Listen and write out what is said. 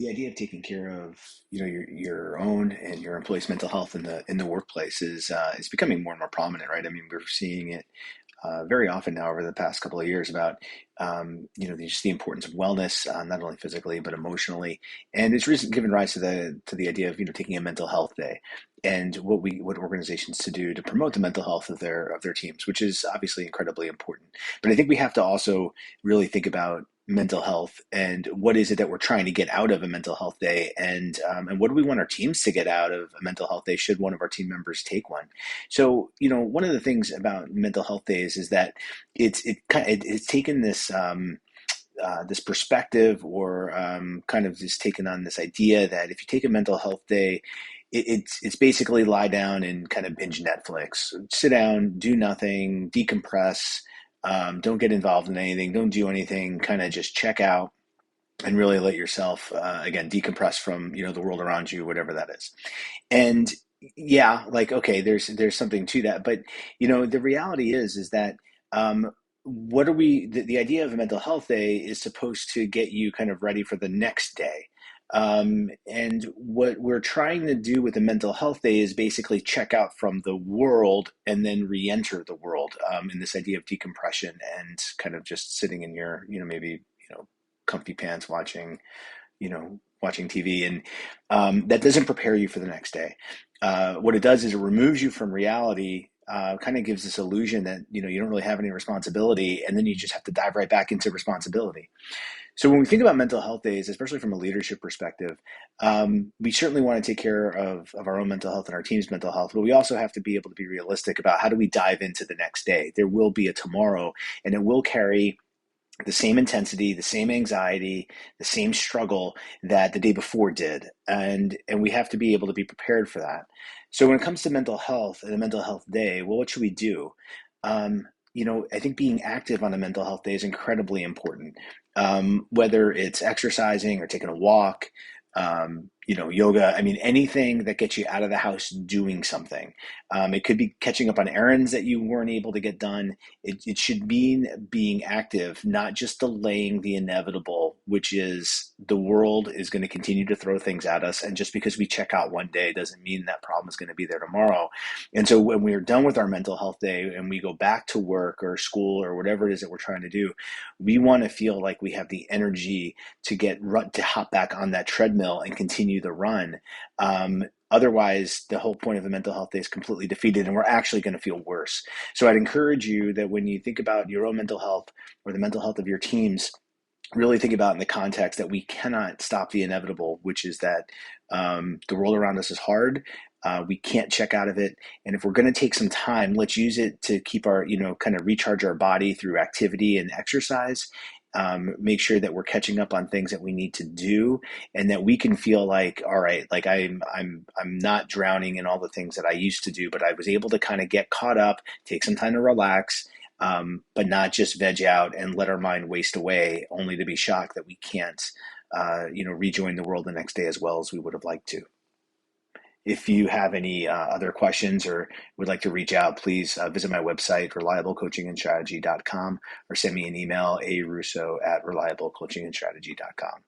the idea of taking care of your own and your employees' mental health in the workplace is becoming more and more prominent, right? I mean, we're seeing it very often now over the past couple of years about just the importance of wellness, not only physically but emotionally, and it's given rise to the idea of taking a mental health day and what organizations to do to promote the mental health of their teams, which is obviously incredibly important. But I think we have to also really think about mental health and what is it that we're trying to get out of a mental health day, and what do we want our teams to get out of a mental health day should one of our team members take one. So one of the things about mental health days is that it's taken this perspective, or kind of just taken on this idea that if you take a mental health day, it's basically lie down and kind of binge Netflix, sit down, do nothing, decompress, don't get involved in anything, don't do anything, kind of just check out and really let yourself again decompress from the world around you, whatever that is. And yeah, like, okay, there's something to that, but the reality is that what are the idea of a mental health day is supposed to get you kind of ready for the next day. And what we're trying to do with a mental health day is basically check out from the world and then re-enter the world, in this idea of decompression and kind of just sitting in your, maybe, comfy pants watching TV. And that doesn't prepare you for the next day. What it does is it removes you from reality, kind of gives this illusion that you don't really have any responsibility, and then you just have to dive right back into responsibility. So when we think about mental health days, especially from a leadership perspective, we certainly want to take care of our own mental health and our team's mental health, but we also have to be able to be realistic about how do we dive into the next day. There will be a tomorrow, and it will carry the same intensity, the same anxiety, the same struggle that the day before did. And we have to be able to be prepared for that. So when it comes to mental health and a mental health day, well, what should we do? I think being active on a mental health day is incredibly important. Whether it's exercising or taking a walk, yoga, I mean, anything that gets you out of the house doing something. It could be catching up on errands that you weren't able to get done. It should mean being active, not just delaying the inevitable, which is the world is going to continue to throw things at us. And just because we check out one day doesn't mean that problem is going to be there tomorrow. And so when we are done with our mental health day and we go back to work or school or whatever it is that we're trying to do, we want to feel like we have the energy to hop back on that treadmill and continue the run. Otherwise, the whole point of a mental health day is completely defeated, and we're actually going to feel worse. So I'd encourage you that when you think about your own mental health or the mental health of your teams, really think about in the context that we cannot stop the inevitable, which is that the world around us is hard. We can't check out of it. And if we're going to take some time, let's use it to keep our, kind of recharge our body through activity and exercise. Make sure that we're catching up on things that we need to do, and that we can feel like, all right, like I'm not drowning in all the things that I used to do, but I was able to kind of get caught up, take some time to relax, but not just veg out and let our mind waste away, only to be shocked that we can't, rejoin the world the next day as well as we would have liked to. If you have any other questions or would like to reach out, please visit my website, reliablecoachingandstrategy.com, or send me an email, arusso@reliablecoachingandstrategy.com.